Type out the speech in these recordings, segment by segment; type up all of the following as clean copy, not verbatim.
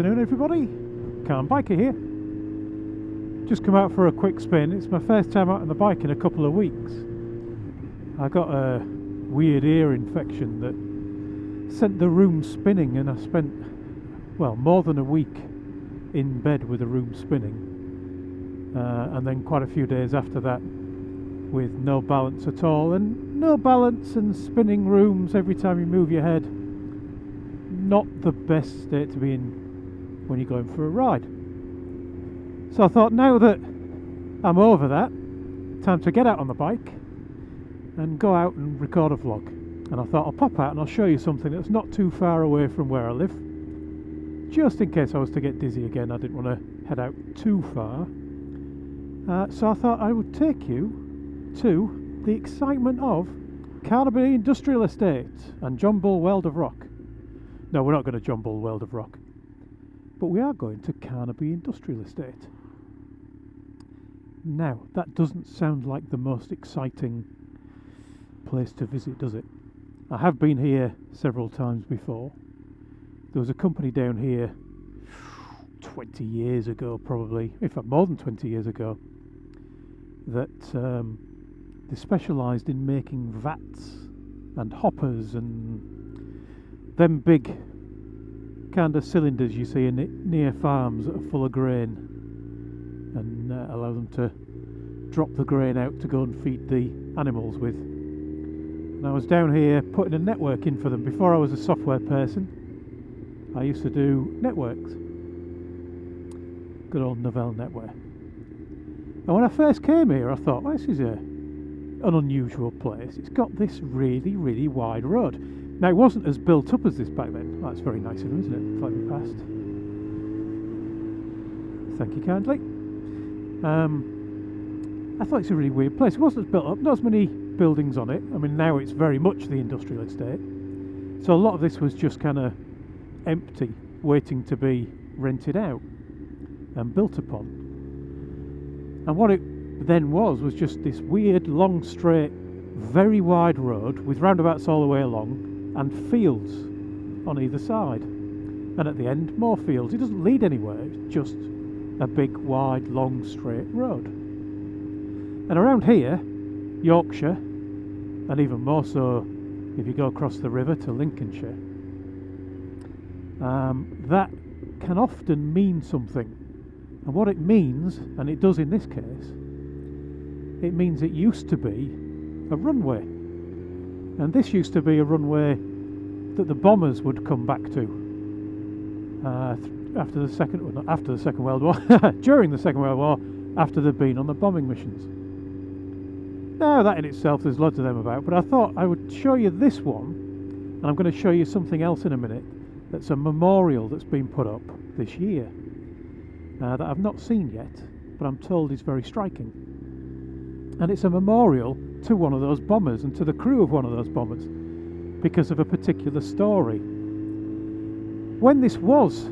afternoon everybody, Carnaby here. Just come out for a quick spin. It's my first time out on the bike in a couple of weeks. I got a weird ear infection that sent the room spinning, and I spent, well, more than a week in bed with the room spinning, and then quite a few days after that with no balance at all. And no balance and spinning rooms every time you move your head, not the best state to be in when you're going for a ride. So I thought, now that I'm over that, time to get out on the bike and go out and record a vlog. And I thought I'll pop out and I'll show you something that's not too far away from where I live, just in case I was to get dizzy again. I didn't want to head out too far, so I thought I would take you to the excitement of Carnaby Industrial Estate and John Bull World of Rock. No, we're not going to John Bull World of Rock, but we are going to Carnaby Industrial Estate. Now, that doesn't sound like the most exciting place to visit, does it? I have been here several times before. There was a company down here 20 years ago, probably, in fact more than 20 years ago, that they specialised in making vats and hoppers and them big kind of cylinders you see near farms that are full of grain, and allow them to drop the grain out to go and feed the animals with. And I was down here putting a network in for them. Before I was a software person, I used to do networks. Good old Novell network. And when I first came here, I thought, well, this is an unusual place. It's got this really, really wide road. Now, it wasn't as built up as this back then. That's very nice of him, isn't it? Let me past. Thank you kindly. I thought it's a really weird place. It wasn't as built up, not as many buildings on it. I mean, now it's very much the industrial estate. So a lot of this was just kind of empty, waiting to be rented out and built upon. And what it then was just this weird, long, straight, very wide road with roundabouts all the way along, and fields on either side, and at the end more fields. It doesn't lead anywhere, it's just a big, wide, long, straight road. And around here, Yorkshire, and even more so if you go across the river to Lincolnshire, that can often mean something. And what it means, and it does in this case, it means it used to be a runway. And this used to be a runway that the bombers would come back to after the Second World War, during the Second World War, after they'd been on the bombing missions. Now, that in itself, there's loads of them about, but I thought I would show you this one, and I'm going to show you something else in a minute. That's a memorial that's been put up this year that I've not seen yet, but I'm told is very striking. And it's a memorial to one of those bombers and to the crew of one of those bombers because of a particular story. When this was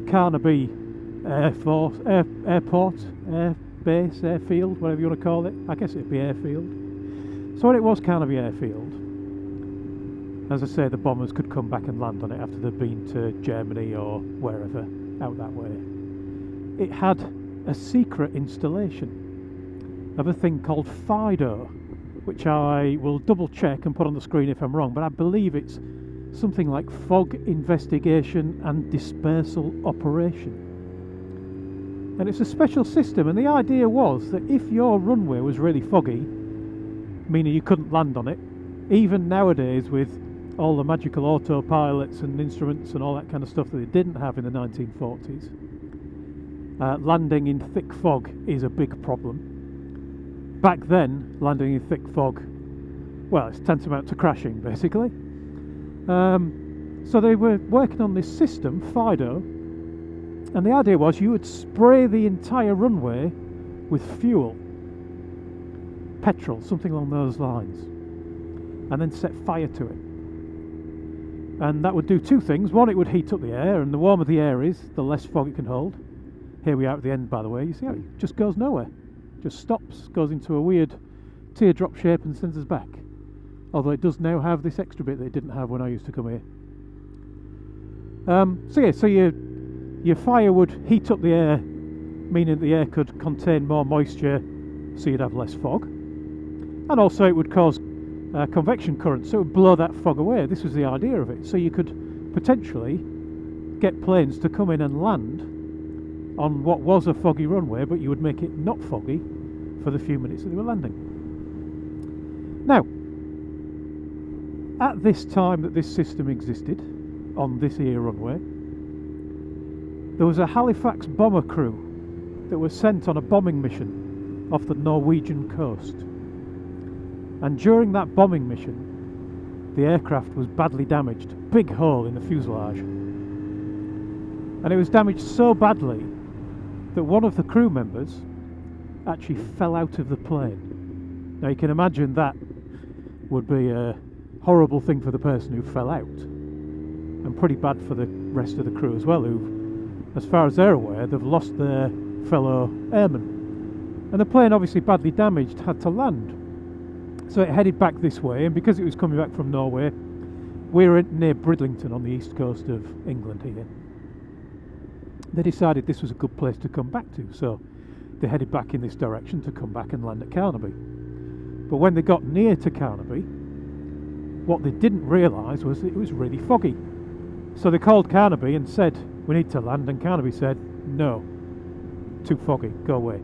Carnaby Airport, Air Base, Airfield, whatever you want to call it, I guess it'd be Airfield. So when it was Carnaby Airfield, as I say, the bombers could come back and land on it after they'd been to Germany or wherever out that way. It had a secret installation of a thing called FIDO, which I will double check and put on the screen if I'm wrong, but I believe it's something like Fog Investigation and Dispersal Operation. And it's a special system, and the idea was that if your runway was really foggy, meaning you couldn't land on it, even nowadays with all the magical autopilots and instruments and all that kind of stuff that they didn't have in the 1940s, landing in thick fog is a big problem. Back then, landing in thick fog, well, it's tantamount to crashing, basically. So they were working on this system, FIDO, and the idea was you would spray the entire runway with fuel, petrol, something along those lines, and then set fire to it. And that would do two things. One, it would heat up the air, and the warmer the air is, the less fog it can hold. Here we are at the end, by the way. You see how it just goes nowhere. Just stops, goes into a weird teardrop shape and sends us back. Although it does now have this extra bit that it didn't have when I used to come here. So you Your fire would heat up the air, meaning the air could contain more moisture, so you'd have less fog. And also it would cause convection currents, so it would blow that fog away. This was the idea of it. So you could potentially get planes to come in and land on what was a foggy runway, but you would make it not foggy for the few minutes that they were landing. Now, at this time that this system existed, on this here runway, there was a Halifax bomber crew that was sent on a bombing mission off the Norwegian coast. And during that bombing mission, the aircraft was badly damaged, big hole in the fuselage. And it was damaged so badly that one of the crew members actually fell out of the plane. Now you can imagine that would be a horrible thing for the person who fell out, and pretty bad for the rest of the crew as well, who, as far as they're aware, they've lost their fellow airman. And the plane, obviously badly damaged, had to land. So it headed back this way, and because it was coming back from Norway, we were near Bridlington on the east coast of England here. They decided this was a good place to come back to, so they headed back in this direction to come back and land at Carnaby. But when they got near to Carnaby, what they didn't realise was that it was really foggy. So they called Carnaby and said, "We need to land," and Carnaby said, "No, too foggy, go away."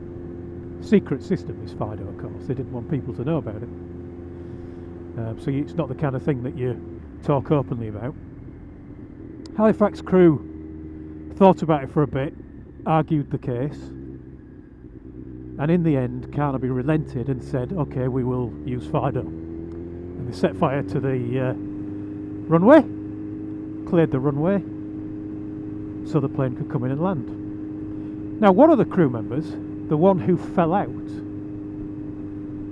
Secret system, this Fido, of course. They didn't want people to know about it. So it's not the kind of thing that you talk openly about. Halifax crew thought about it for a bit, argued the case, and in the end Carnaby relented and said, "Okay, we will use Fido." And they set fire to the runway, cleared the runway, so the plane could come in and land. Now, one of the crew members, the one who fell out,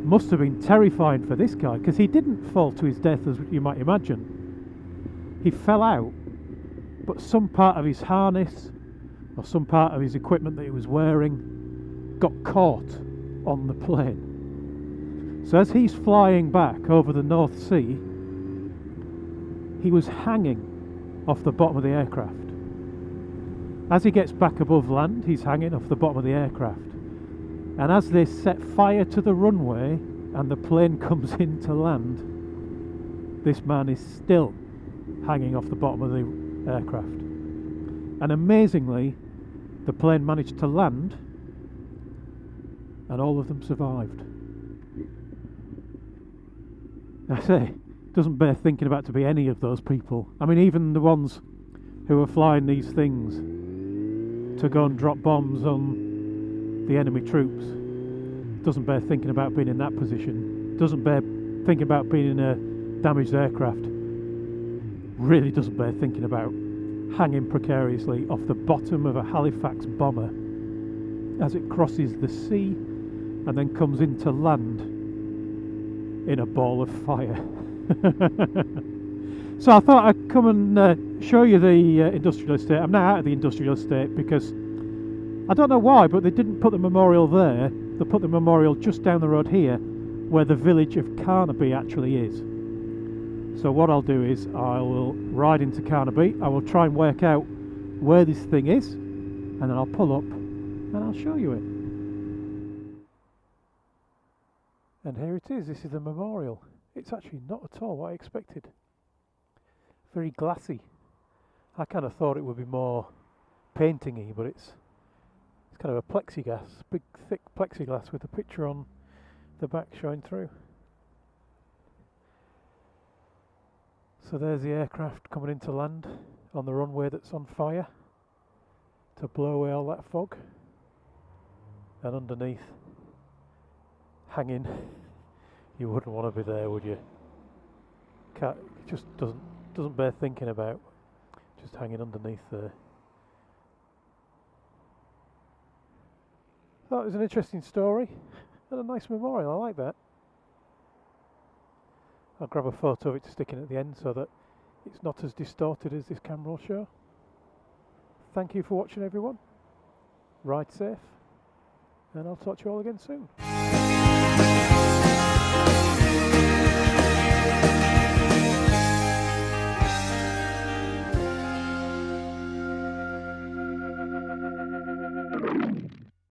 must have been terrifying for this guy, because he didn't fall to his death as you might imagine. He fell out, but some part of his harness or some part of his equipment that he was wearing got caught on the plane. So as he's flying back over the North Sea, he was hanging off the bottom of the aircraft. As he gets back above land, he's hanging off the bottom of the aircraft. And as they set fire to the runway and the plane comes in to land, this man is still hanging off the bottom of the aircraft. And amazingly, the plane managed to land and all of them survived. I say, it doesn't bear thinking about to be any of those people. I mean, even the ones who are flying these things to go and drop bombs on the enemy troops, doesn't bear thinking about being in that position, doesn't bear thinking about being in a damaged aircraft, really doesn't bear thinking about hanging precariously off the bottom of a Halifax bomber as it crosses the sea and then comes into land in a ball of fire. So I thought I'd come and show you the industrial estate. I'm now out of the industrial estate because I don't know why, but they didn't put the memorial there. They put the memorial just down the road here, where the village of Carnaby actually is. So what I'll do is I will ride into Carnaby. I will try and work out where this thing is, and then I'll pull up and I'll show you it. And here it is. This is the memorial. It's actually not at all what I expected. Very glassy. I kind of thought it would be more painting-y, but it's kind of a plexiglass, big thick plexiglass with a picture on the back showing through. So there's the aircraft coming into land on the runway that's on fire to blow away all that fog, and underneath, hanging, you wouldn't want to be there, would you? It just doesn't bear thinking about, just hanging underneath there. That was an interesting story and a nice memorial. I like that. I'll grab a photo of it to stick in at the end so that it's not as distorted as this camera will show. Thank you for watching, everyone. Ride safe, and I'll talk to you all again soon.